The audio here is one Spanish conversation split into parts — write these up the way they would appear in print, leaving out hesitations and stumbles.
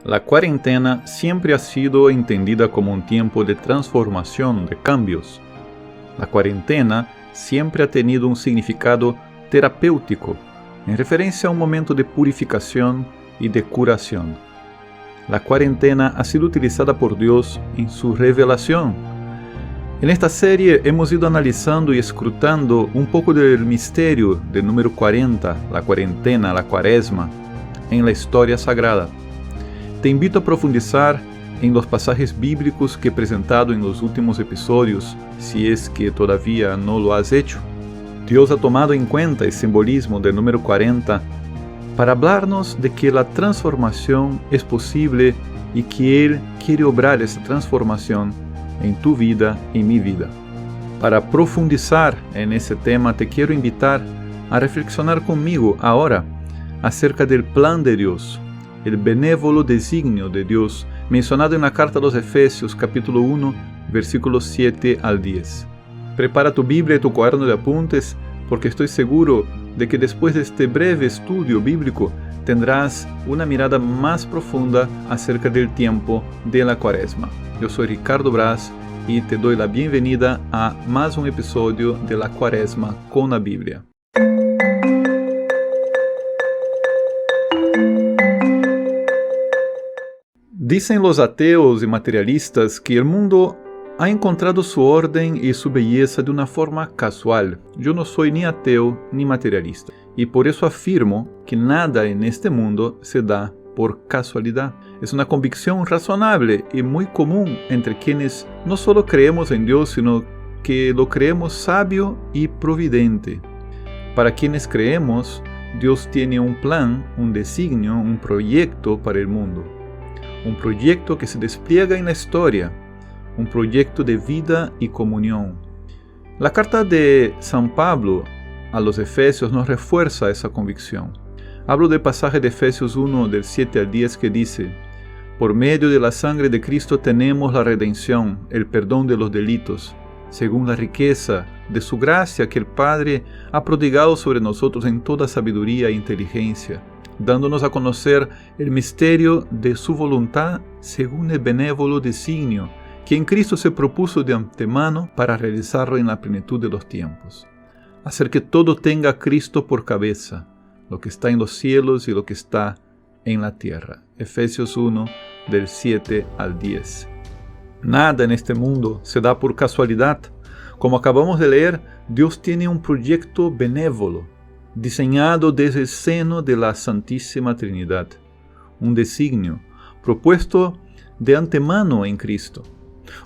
La cuarentena siempre ha sido entendida como un tiempo de transformación, de cambios. La cuarentena siempre ha tenido un significado terapéutico, en referencia a un momento de purificación y de curación. La cuarentena ha sido utilizada por Dios en su revelación. En esta serie hemos ido analizando y escrutando un poco del misterio del número 40, la cuarentena, la cuaresma, en la historia sagrada. Te invito a profundizar en los pasajes bíblicos que he presentado en los últimos episodios, si es que todavía no lo has hecho. Dios ha tomado en cuenta el simbolismo del número 40 para hablarnos de que la transformación es posible y que Él quiere obrar esa transformación en tu vida y mi vida. Para profundizar en ese tema, te quiero invitar a reflexionar conmigo ahora acerca del plan de Dios, el benévolo designio de Dios, mencionado en la carta a los Efesios, capítulo 1, versículos 7 al 10. Prepara tu Biblia y tu cuaderno de apuntes, porque estoy seguro de que después de este breve estudio bíblico tendrás una mirada más profunda acerca del tiempo de la Cuaresma. Yo soy Ricardo Braz y te doy la bienvenida a más un episodio de la Cuaresma con la Biblia. Dicen los ateos y materialistas que el mundo ha encontrado su orden y su belleza de una forma casual. Yo no soy ni ateo ni materialista, y por eso afirmo que nada en este mundo se da por casualidad. Es una convicción razonable y muy común entre quienes no solo creemos en Dios, sino que lo creemos sabio y providente. Para quienes creemos, Dios tiene un plan, un designio, un proyecto para el mundo. Un proyecto que se despliega en la historia, un proyecto de vida y comunión. La carta de San Pablo a los Efesios nos refuerza esa convicción. Hablo del pasaje de Efesios 1, del 7 al 10, que dice: por medio de la sangre de Cristo tenemos la redención, el perdón de los delitos, según la riqueza de su gracia que el Padre ha prodigado sobre nosotros en toda sabiduría e inteligencia, dándonos a conocer el misterio de su voluntad según el benévolo designio que en Cristo se propuso de antemano para realizarlo en la plenitud de los tiempos. Hacer que todo tenga a Cristo por cabeza, lo que está en los cielos y lo que está en la tierra. Efesios 1, del 7 al 10. Nada en este mundo se da por casualidad. Como acabamos de leer, Dios tiene un proyecto benévolo, diseñado desde el seno de la Santísima Trinidad, un designio propuesto de antemano en Cristo,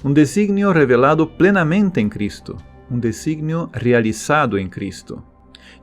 un designio revelado plenamente en Cristo, un designio realizado en Cristo.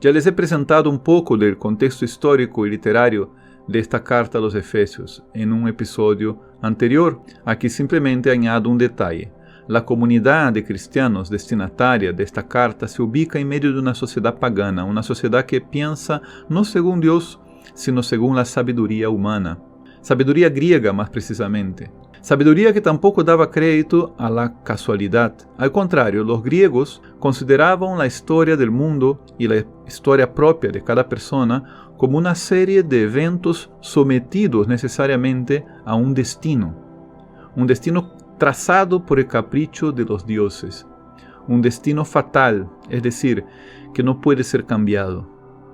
Ya les he presentado un poco del contexto histórico y literario de esta carta a los Efesios en un episodio anterior. Aquí simplemente añado un detalle. La comunidad de cristianos destinataria de esta carta se ubica en medio de una sociedad pagana, una sociedad que piensa no según Dios, sino según la sabiduría humana. Sabiduría griega, más precisamente. Sabiduría que tampoco daba crédito a la casualidad. Al contrario, los griegos consideraban la historia del mundo y la historia propia de cada persona como una serie de eventos sometidos necesariamente a un destino trazado por el capricho de los dioses, un destino fatal, es decir, que no puede ser cambiado,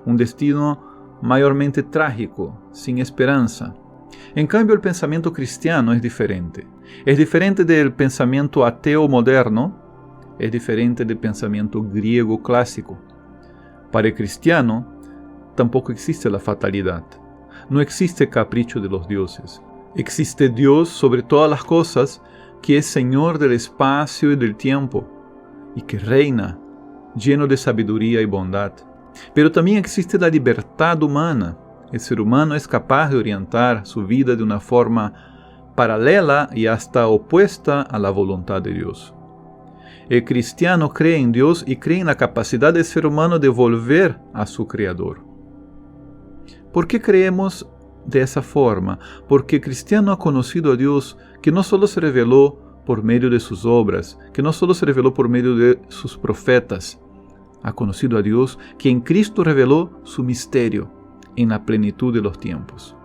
un destino mayormente trágico, sin esperanza. En cambio, el pensamiento cristiano es diferente del pensamiento ateo moderno, es diferente del pensamiento griego clásico. Para el cristiano, tampoco existe la fatalidad, no existe capricho de los dioses, existe Dios sobre todas las cosas, que es Señor del espacio y del tiempo, y que reina, lleno de sabiduría y bondad. Pero también existe la libertad humana. El ser humano es capaz de orientar su vida de una forma paralela y hasta opuesta a la voluntad de Dios. El cristiano cree en Dios y cree en la capacidad del ser humano de volver a su Creador. ¿Por qué creemos de esa forma? Porque el cristiano ha conocido a Dios, que no solo se reveló por medio de sus obras, que no solo se reveló por medio de sus profetas. Ha conocido a Dios, que en Cristo reveló su misterio en la plenitud de los tiempos.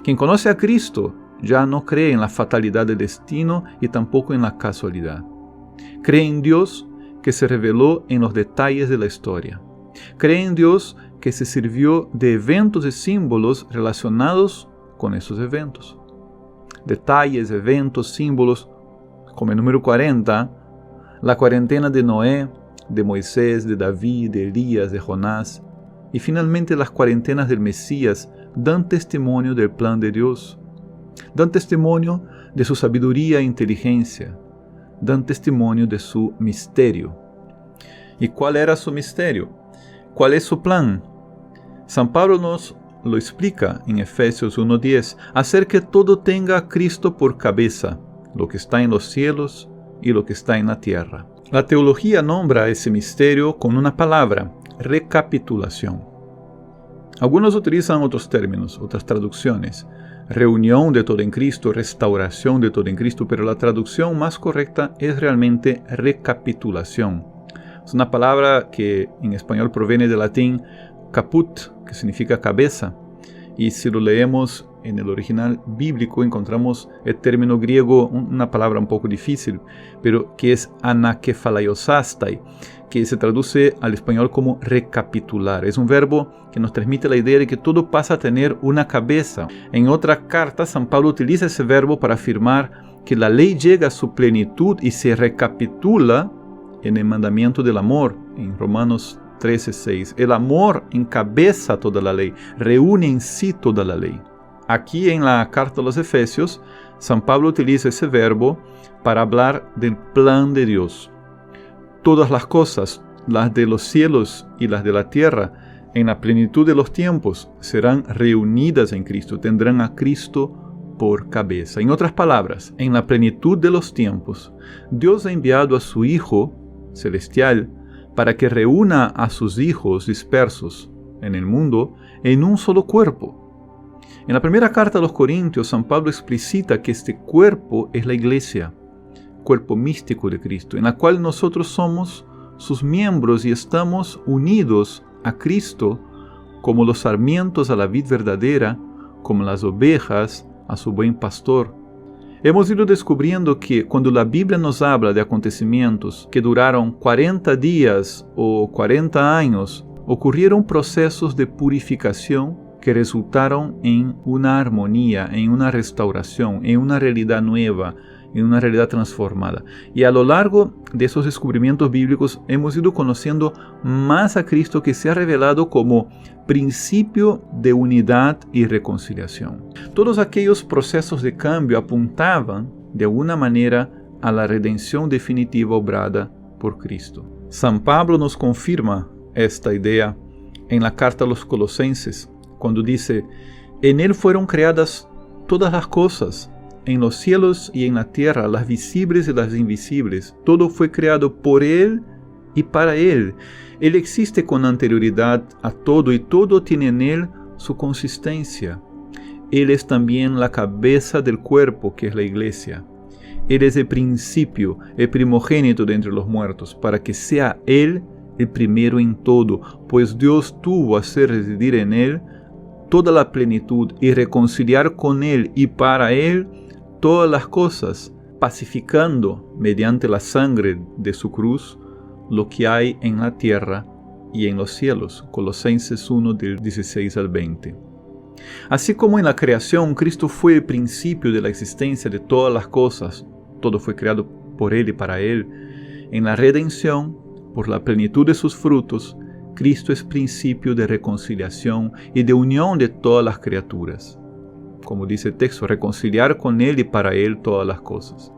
Quien conoce a Cristo ya no cree en la fatalidad del destino y tampoco en la casualidad. Cree en Dios que se reveló en los detalles de la historia. Cree en Dios que se sirvió de eventos y símbolos relacionados con esos eventos. Detalles, eventos, símbolos, como el número 40, la cuarentena de Noé, de Moisés, de David, de Elías, de Jonás, y finalmente las cuarentenas del Mesías dan testimonio del plan de Dios, dan testimonio de su sabiduría e inteligencia, dan testimonio de su misterio. ¿Y cuál era su misterio? ¿Cuál es su plan? San Pablo nos lo explica en Efesios 1:10, hacer que todo tenga a Cristo por cabeza, lo que está en los cielos y lo que está en la tierra. La teología nombra ese misterio con una palabra, recapitulación. Algunos utilizan otros términos, otras traducciones, reunión de todo en Cristo, restauración de todo en Cristo, pero la traducción más correcta es realmente recapitulación. Es una palabra que en español proviene del latín caput, que significa cabeza, y si lo leemos en el original bíblico encontramos el término griego, una palabra un poco difícil, pero que es anakephalaiosastai, que se traduce al español como recapitular. Es un verbo que nos transmite la idea de que todo pasa a tener una cabeza. En otra carta, San Pablo utiliza ese verbo para afirmar que la ley llega a su plenitud y se recapitula en el mandamiento del amor, en Romanos 13:6. El amor encabeza toda la ley, reúne en sí toda la ley. Aquí en la carta a los Efesios, San Pablo utiliza ese verbo para hablar del plan de Dios. Todas las cosas, las de los cielos y las de la tierra, en la plenitud de los tiempos, serán reunidas en Cristo, tendrán a Cristo por cabeza. En otras palabras, en la plenitud de los tiempos, Dios ha enviado a su Hijo celestial para que reúna a sus hijos dispersos en el mundo en un solo cuerpo. En la primera carta a los Corintios, San Pablo explicita que este cuerpo es la iglesia, cuerpo místico de Cristo, en la cual nosotros somos sus miembros y estamos unidos a Cristo como los sarmientos a la vid verdadera, como las ovejas a su buen pastor. Hemos ido descubriendo que cuando la Biblia nos habla de acontecimientos que duraron 40 días o 40 años, ocurrieron procesos de purificación que resultaron en una armonía, en una restauración, en una realidad nueva, en una realidad transformada. Y a lo largo de esos descubrimientos bíblicos hemos ido conociendo más a Cristo, que se ha revelado como principio de unidad y reconciliación. Todos aquellos procesos de cambio apuntaban de alguna manera a la redención definitiva obrada por Cristo. San Pablo nos confirma esta idea en la carta a los Colosenses, cuando dice: en él fueron creadas todas las cosas, en los cielos y en la tierra, las visibles y las invisibles. Todo fue creado por él y para él. Él existe con anterioridad a todo y todo tiene en él su consistencia. Él es también la cabeza del cuerpo, que es la iglesia. Él es el principio, el primogénito de entre los muertos, para que sea él el primero en todo, pues Dios tuvo a hacer residir en él toda la plenitud y reconciliar con él y para él todas las cosas, pacificando mediante la sangre de su cruz lo que hay en la tierra y en los cielos. Colosenses 1 del 16 al 20. Así como en la creación Cristo fue el principio de la existencia de todas las cosas, todo fue creado por él y para él, en la redención, por la plenitud de sus frutos, Cristo es principio de reconciliación y de unión de todas las criaturas. Como dice el texto, reconciliar con Él y para Él todas las cosas.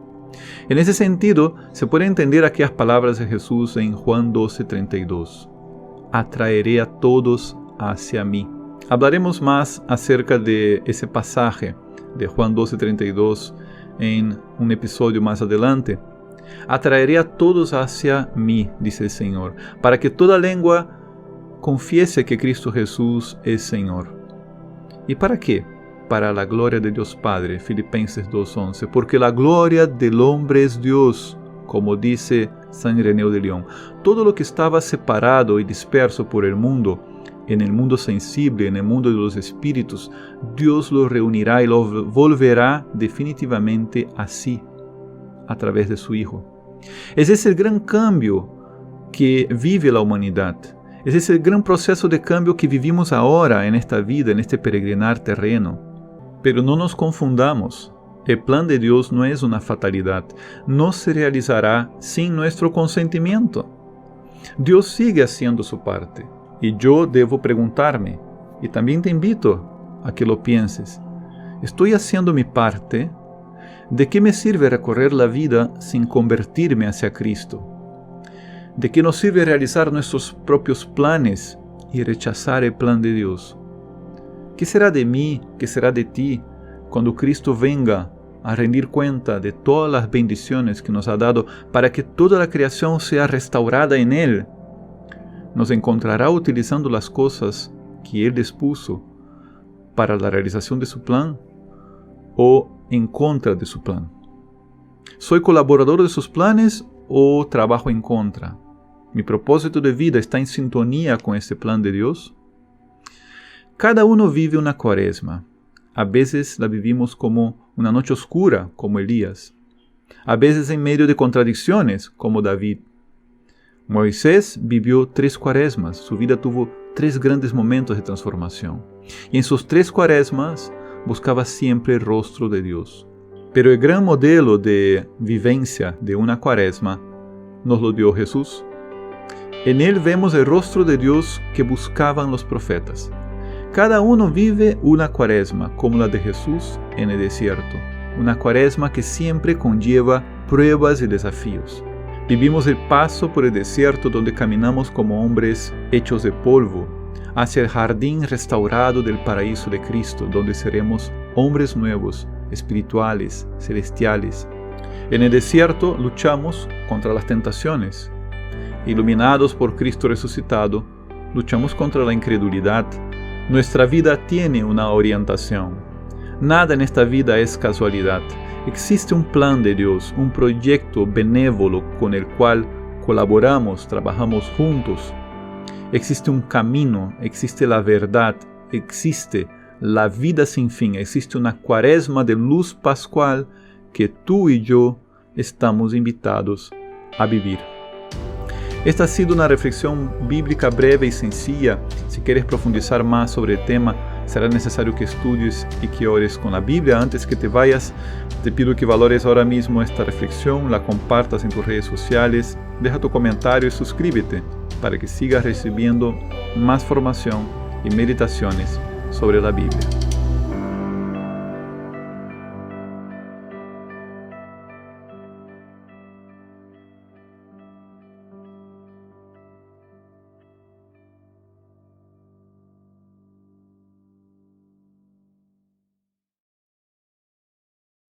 En ese sentido, se puede entender aquellas palabras de Jesús en Juan 12:32. Atraeré a todos hacia mí. Hablaremos más acerca de ese pasaje de Juan 12:32 en un episodio más adelante. Atraeré a todos hacia mí, dice el Señor, para que toda lengua confiese que Cristo Jesús es Señor. ¿Y para qué? Para la gloria de Dios Padre, Filipenses 2:11, porque la gloria del hombre es Dios, como dice San Ireneo de León. Todo lo que estaba separado y disperso por el mundo en el mundo sensible, en el mundo de los espíritus, Dios lo reunirá y lo volverá definitivamente a sí, a través de su Hijo. Ese es el gran cambio que vive la humanidad. Ese es el gran proceso de cambio que vivimos ahora en esta vida, en este peregrinar terreno. Pero no nos confundamos. El plan de Dios no es una fatalidad. No se realizará sin nuestro consentimiento. Dios sigue haciendo su parte. Y yo debo preguntarme, y también te invito a que lo pienses, ¿estoy haciendo mi parte? ¿De qué me sirve recorrer la vida sin convertirme hacia Cristo? ¿De qué nos sirve realizar nuestros propios planes y rechazar el plan de Dios? ¿Qué será de mí, qué será de ti, cuando Cristo venga a rendir cuenta de todas las bendiciones que nos ha dado para que toda la creación sea restaurada en Él? ¿Nos encontrará utilizando las cosas que Él dispuso para la realización de su plan o en contra de su plan? ¿Soy colaborador de sus planes o trabajo en contra? ¿Mi propósito de vida está en sintonía con este plan de Dios? Cada uno vive una cuaresma. A veces la vivimos como una noche oscura, como Elías. A veces en medio de contradicciones, como David. Moisés vivió 3 cuaresmas. Su vida tuvo 3 grandes momentos de transformación. Y en sus 3 cuaresmas buscaba siempre el rostro de Dios. Pero el gran modelo de vivencia de una cuaresma nos lo dio Jesús. En Él vemos el rostro de Dios que buscaban los profetas. Cada uno vive una cuaresma como la de Jesús en el desierto. Una cuaresma que siempre conlleva pruebas y desafíos. Vivimos el paso por el desierto donde caminamos como hombres hechos de polvo, hacia el jardín restaurado del paraíso de Cristo, donde seremos hombres nuevos, espirituales, celestiales. En el desierto luchamos contra las tentaciones. Iluminados por Cristo resucitado, luchamos contra la incredulidad. Nuestra vida tiene una orientación. Nada en esta vida es casualidad. Existe un plan de Dios, un proyecto benévolo con el cual colaboramos, trabajamos juntos. Existe un camino, existe la verdad, existe la vida sin fin, existe una cuaresma de luz pascual que tú y yo estamos invitados a vivir. Esta ha sido una reflexión bíblica breve y sencilla. Si quieres profundizar más sobre el tema, será necesario que estudies y que ores con la Biblia. Antes que te vayas, te pido que valores ahora mismo esta reflexión, la compartas en tus redes sociales, deja tu comentario y suscríbete para que sigas recibiendo más formación y meditaciones sobre la Biblia.